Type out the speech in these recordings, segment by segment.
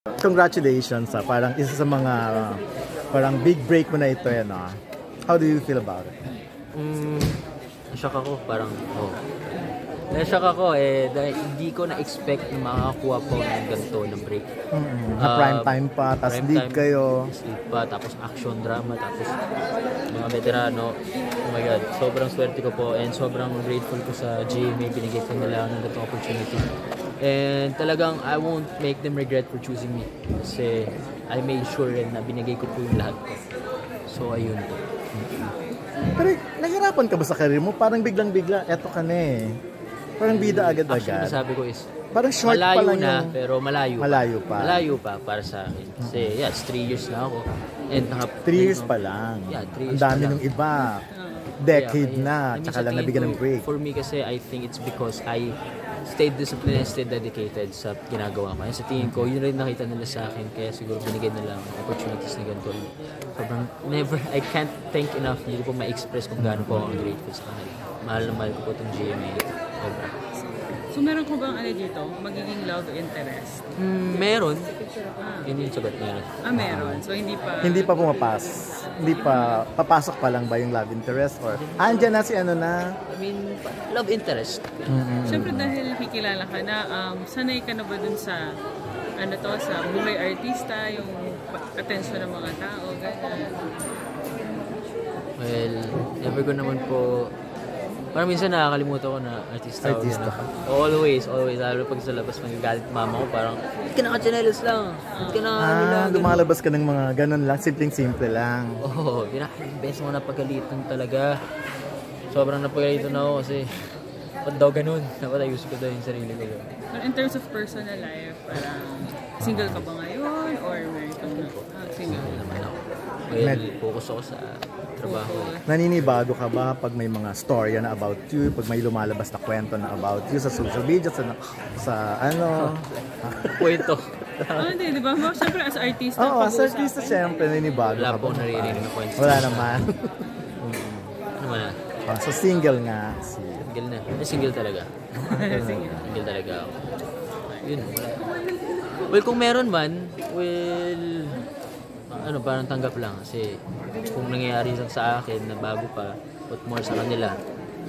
Congratulations, parang isa sa mga parang big break mo na ito yan. How do you feel about it? Shock ako, parang na-shock ako dahil hindi ko na-expect na makakakuha po ng ganito ng break. Na prime time pa, tapos lead kayo. Lead pa, tapos action drama, tapos mga veterano. Oh my God, sobrang swerte ko po and sobrang grateful ko sa GMA, binigay ko nila ng ganitong opportunity. And talagang I won't make them regret for choosing me kasi I made sure rin na binigay ko po yung lahat ko. So ayun po. Pero nahirapan ka ba sa career mo? Parang biglang-bigla, eto ka na eh. Parang bida agad-agad. Actually, sabi ko is, parang short malayo pa lang na, yung... pero malayo pa. Malayo pa para sa akin. Kasi, yes, 3 years na ako. And 3 years pa lang. Yeah, 3 years ang dami nung iba. Decade na, tsaka lang nabigyan ng break. For me kasi, I think it's because I stayed disciplined and stayed dedicated sa ginagawa ko. And sa tingin ko, yun rin nakita nila sa akin. Kaya siguro binigyan nila ang opportunities na ganito. Sobrang, I can't thank enough. Hindi ko po ma-express kung gaano po ako grateful sa kanila. Mahal na mahal ko po itong GMA. So meron ko bang dito, magiging love interest? Meron. Yun yung sagot, meron. Meron. So hindi pa... Hindi pa pumapas. Hindi pa, papasok pa lang ba yung love interest? Or, andyan na si ano na? I mean, love interest. Siyempre dahil nakikilala ka na, sanay ka na ba dun sa, sa buhay artista, yung atensyon ng mga tao, gano'n? Well, never ko naman po... Parang minsan nakakalimutan ko na artista ka. Always. Lalo pag sa labas magagalit mama ko, parang, ba't ka naka-chanelas lang? Ba't ka naka lumalabas ka ng mga ganun lang, simpleng-simple lang. Oo, best mo napagalitan talaga. Sobrang napagalitan ako kasi, ba't daw ganun? Dapat ayusin ko daw yung sarili ko. But in terms of personal life, parang single ka ba ngayon? Or married ka na? Single naman ako. Well, focus ako sa trabaho. Naninibago ka ba pag may mga storya na about you, pag may lumalabas na kwento na about you sa social media, sa ano? Kwento. Hindi, di ba? Siyempre, as artista. Oo, as artista, siyempre, naninibago ka ba? Wala po naririnig na kwento. Wala naman. Ano man na? So, single nga. Single na. Single talaga. Single talaga ako. Yun, wala. Well, kung meron man, parang tanggap lang kasi kung nangyayari sa akin na bago pa, what more sa kanila.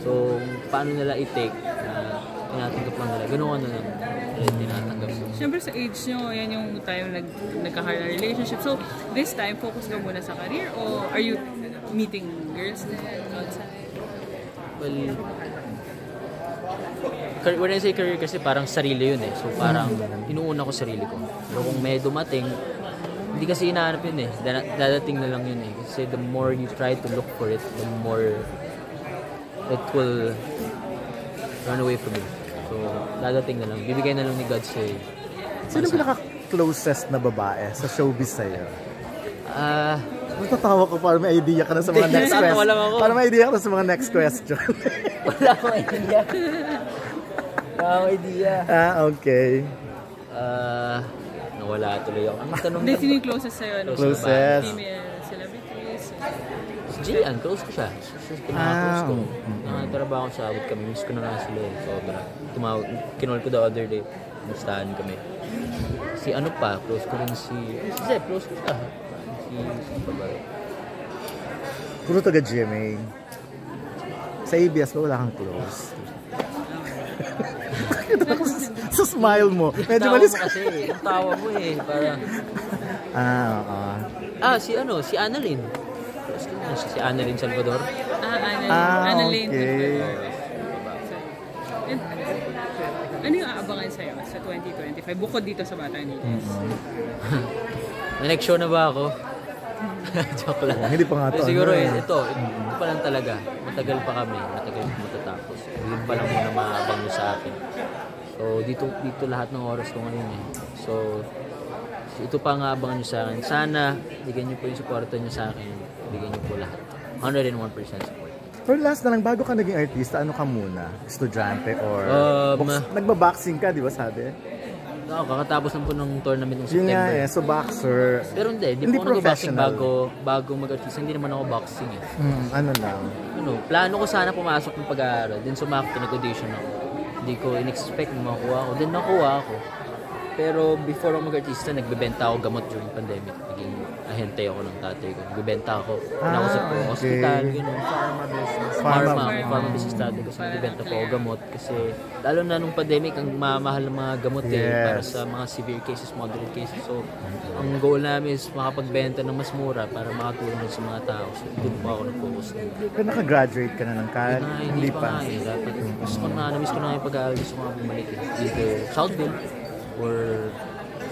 So, paano nila i-take na tinatanggap lang nila. Ganun na lang tinatanggap. Siyempre sa age nyo, yan yung time nagkakaroon ng relationship. So, this time, focus ka muna sa career o are you meeting girls outside? Well, when I say career kasi parang sarili yun eh. So, parang inuuna ko sarili ko. Pero kung may dumating, hindi kasi hinahanap yun eh. Dadating na lang yun eh. Kasi the more you try to look for it, the more it will run away from you. So, dadating na lang. Bibigay na lang ni God sa'yo. Sino pinaka-closest na babae sa showbiz sa'yo? Matatawa ko para may idea ka na sa mga next question. Para may idea ka na sa mga next question. Wala akong idea. Wala akong idea. Okay. Nawala tuloy ako. Ang tanong hindi, sino yung closest sa'yo? Closest. Female celebrities? Si Gian, close ko siya. Pinaka-close ko. Nakatrabaho ko sa abot kami. Miss ko na nga sila eh. Sobra. Kinol ko the other day. Mustahan kami. Si ano pa, close ko rin si Zep, close ko siya. Si Babae. Puro taga GMA. Sa ABS ba wala kang close? Sa smile mo. Medyo malis ka. Kasi, yung tawa mo eh. Parang... Si Annalyn. Si Annalyn Salvador. Annalyn. Okay. Ano yung aabangan sa'yo sa 2025? Bukod dito sa Bata Niños. May next show na ba ako? Joke lang. Hindi pa nga ito. Siguro ito pa lang talaga. Matagal pa kami. Matagal pa matatapos. Yun pa lang muna maabang nyo sa akin. So, dito lahat ng oras ko ngayon eh. So, ito pa nga abangan nyo sa akin. Sana, bigyan nyo po yung supporta nyo sa akin. Bigyan nyo po lahat. 101% support. Pero last na lang, bago ka naging artista, ano ka muna? Estudyante or... nagbaboxing ka, di ba sabi? Oo, kakatapos lang po ng tournament ng Yun September. nga eh, so boxer. Pero hindi po ako nag-boxing bago mag-artista. Hindi naman ako boxing eh. Ano lang? Plano ko sana pumasok ng pag-aaral. Then sumakot, nag-audition ako. Hindi ko in-expect na makuha ako. Then nakuha ako. Pero before ako mag-artista, nagbebenta ako gamot during pandemic. Naging ahente ako ng tatay ko. Nagbebenta ako. Ako sa hospital, gano'n. Pharma business tatay ko. So nagbebenta po ako gamot. Kasi lalo na nung pandemic, ang mamahal ng mga gamot para sa mga severe cases, moderate cases. So ang goal namin is makapagbenta ng mas mura para makatulong sa mga tao. So doon po ako nag-focus. Pero naka-graduate ka na ng CAD? Hindi pa. Dapat gusto ko na-miss ko na yung pag-aaral. Gusto ko nga bumalik. Either Southville or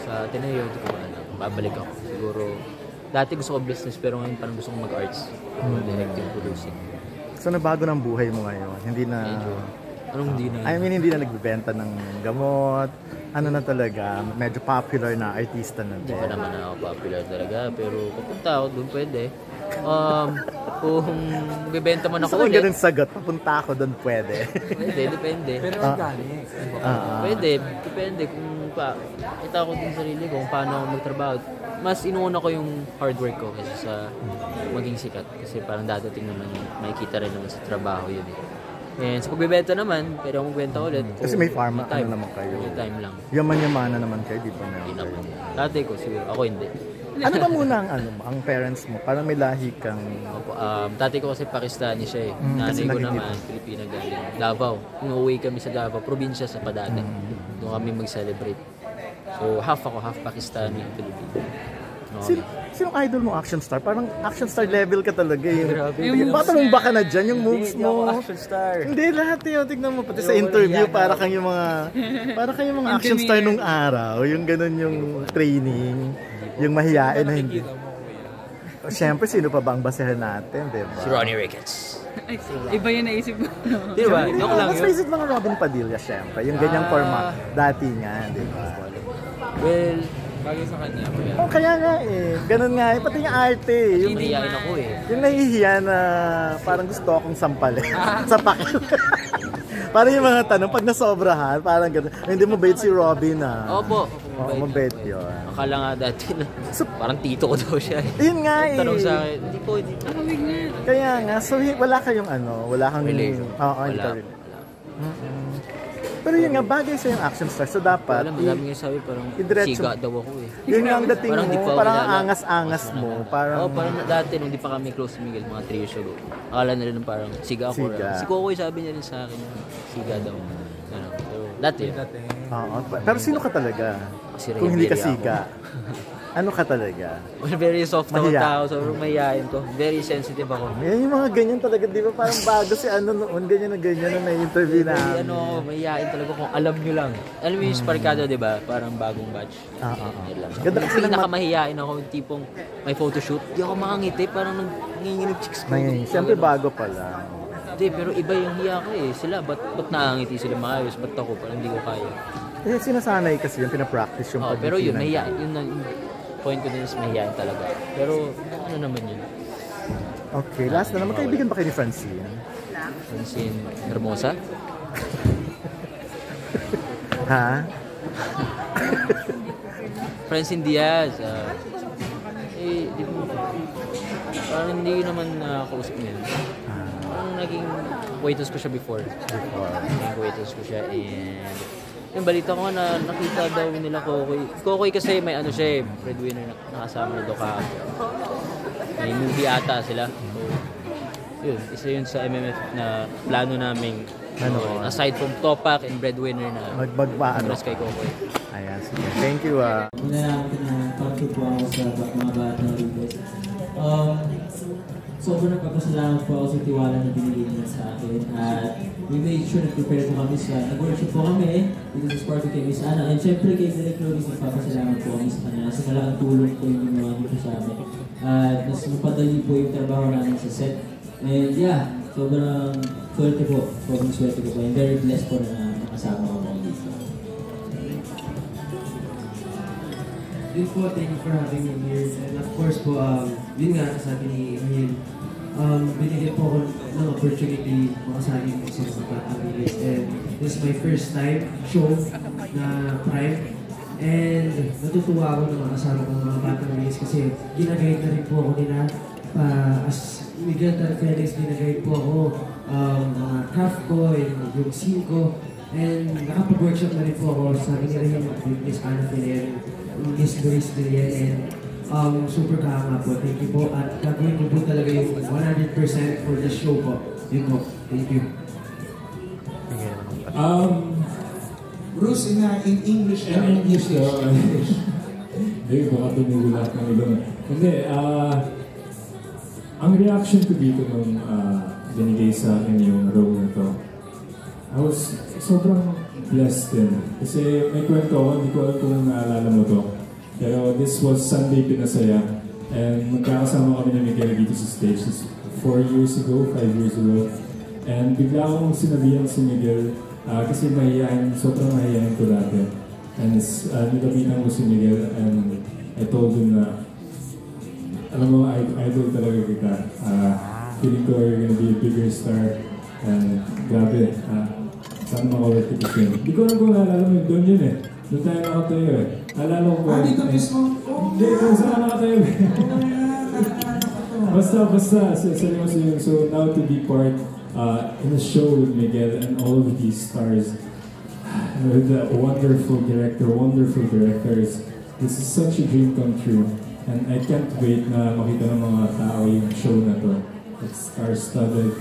sa Ateneo, hindi ko alam. Babalik ako. Siguro, dati gusto ko business pero ngayon parang gusto ko mag-arts. Directing, producing. So nabago ng buhay mo ngayon? Hindi na... Medyo. Anong hindi na? I mean, hindi na nagbibenta ng gamot. Ano na talaga, medyo popular na artista na Hindi pa naman ako popular talaga. Pero papunta ako, doon pwede. Kung bibenta man ako ulit. ulit. Ganun sagot, papunta ako doon pwede. Pwede, depende. Pero organic. Pwede, depende kung kita ko din sarili ko kung paano ako magtrabaho. Mas inuuna ko yung hard work ko kasi sa maging sikat. Kasi parang dadating naman, makikita rin naman sa trabaho yun eh. And sa pagbebenta naman, pero kung magbenta ulit. Kasi may pharma, ano naman kayo. May time lang. Yaman-yamana naman kayo, di ba? Hindi naman. Tatay ko siguro, ako hindi. Ano ba muna ang parents mo? Parang may lahi kang... Tatay ko kasi Pakistani siya eh. Nanay ko naman, Pilipina galing. Davao. Umuwi kami sa Davao, probinsya sa Padana. Doon kami mag-celebrate. So half ako, half Pakistani, Pilipino. Sinong idol mo action star? Parang action star level ka talaga yung... Grabe. Baka mong baka na dyan yung moves Hindi ako mo. action star. Hindi, lahat yun. Tignan mo, pati sa interview, para kang yung mga action star nung araw. Yung ganun yung training. Yung mahiyain na hindi. Siyempre, sino pa ba ang basehan natin, di ba? Si Ronnie Ricketts. Ay, iba yung naisip mo. Di ba? Joke lang Mas yun. face it, mga Robin Padilla, siyempre. Yung ganyang format. Dati nga, di ba? Well, Bagay sa kanya. Kaya nga eh. Ganun nga eh. Pati yung arte eh. Yung, hinihiyain ako eh. yung nahihiya na parang gusto akong sampalin. Sapakin. Parang yung mga tanong, pag nasobrahan, parang gano'n. Hindi mabait si Robin ah. Opo. Oo, mabait yun. Akala nga dati na parang tito ko daw siya eh. Yun nga eh. Tanong sa akin, hindi po. Nakawig nga. Kaya nga, so wala kayong wala kang... Relation. Oo, hindi ka Wala. rin. Pero yun nga, bagay sa yung action star. So dapat, Alam, madami nga sabi parang idiretso- siga daw ako eh. yun nga ang dating Parang di mo, pa parang kilala. angas-angas mo. Parang, Parang dati nung di pa kami close ni Miguel, mga 3 years ago. Akala nila nung parang siga ako. Siga. Si Kokoy sabi niya rin sa akin, siga daw. Ano, pero dati, oo. Pero sino ka talaga? Si Ray Kung hindi ka Berry siga. Ano ka talaga? well, very soft ako Mahiya. tao, sobrang mahihain ko. Very sensitive ako. Yan yung mga ganyan talaga, di ba? Parang bago si noon, ganyan na na-interview na. Very mahihain talaga kung alam nyo lang. Alam mo yung Sparkado, di ba? Parang bagong batch. Yun lang. Ganda kasi ng Pinakamahihain ako, yung tipong may photoshoot. Di ako makangiti, parang nanginginig chicks ko. Siyempre bago pala. Hindi, pero iba yung hiya ko eh. Sila, ba't nakangiti sila maayos? Ba't ako? Parang hindi ko kaya. Eh, sinasanay kasi yung pinapractice yung Pero yun, pagtitingnan. mahihain. Yung point ko din is mahihain talaga. Pero ano naman yun? Okay, last na naman. Kaibigan ba kayo ni Francine? Francine Hermosa? Ha? Francine Diaz. Di mo, parang hindi naman nakausap niya. Parang naging waitress ko siya before. Naging waitress ko siya and yung balita ko nga na nakita daw nila Kokoy. Kokoy kasi may siya eh, breadwinner na nakasama na daw kahapon. May movie ata sila. So, yun, isa yun sa MMF na plano naming aside from Topak and breadwinner na Magpaano? kay Kokoy. Ayan, sige. Thank you ah. Nalalapit na pag-trip po ako sa mga bata rito. Sobrang nagpapasalamat po ako sa tiwala na binigay niya sa akin. At we made sure na prepare po kami sa nag-workshop po kami dito sa Sparky kay Miss Ana. And syempre kay Direk Loris, nagpapasalamat po kami sa kanya. Sa malaking tulong po yung ginawa niyo sa amin. At mas mapadali po yung trabaho namin sa set. And yeah, sobrang swerte po. Sobrang swerte ko po. And very blessed po na nakasama ko po dito. Yun po, thank you for having me here. And of course po, yun nga, sabi ni Hill, binigyan po ako ng opportunity makasali po sa Batang Bilis. And this is my first time show na Prime. And natutuwa ako na makasama ko ng mga Batang Bilis kasi ginaguide na rin po ako nila. As Miguel Felix, ginaguide po ako mga craft ko, yung scene ko. And nakapag-workshop na rin po ako sa Ginirahin with Miss Ana Filian, Miss Luis Villan, and super kahanga po. Thank you po. At gagawin ko po talaga yung 100% for the show po. Yun po. Thank you. Bruce, in English. In English, hindi, baka tumugulat ng ilong. Hindi, ang reaction ko dito nung binigay sa akin yung role na to, I was sobrang blessed din. Kasi may kwento ako, hindi ko alam kung naalala mo to. Pero this was Sunday Pinasaya. And magkakasama kami ni Miguel dito sa stage. 4 years ago, 5 years ago. And bigla akong sinabihan si Miguel, kasi mahihayin, sobrang mahihayin ko dati. And nilapitan ko si Miguel and I told him na, alam mo, idol talaga kita. Feeling ko you're gonna be a bigger star. And grabe, saan makawag kita yun. Hindi ko alam kung naalala mo, doon yun eh. Doon tayo nakatayo eh. Alala ko ba? Dito mismo? Hindi, kung saan nakatayo eh. Basta, seryoso yun. So now to be part in a show with Miguel and all of these stars, with the wonderful directors, this is such a dream come true. And I can't wait na makita ng mga tao yung show na to. It's star-studded,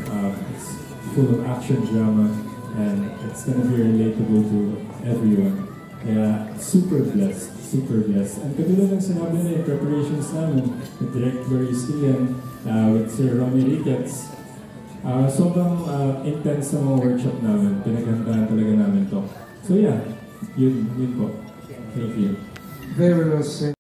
it's full of action drama, and it's gonna be relatable to everyone. Kaya super blessed. And katulad ng sinabi na yung preparations namin with Director Ian, with Sir Romy Ricketts, sobrang intense na mga workshop namin. Pinaghandaan talaga namin to. So yeah, yun po. Thank you. Very well said.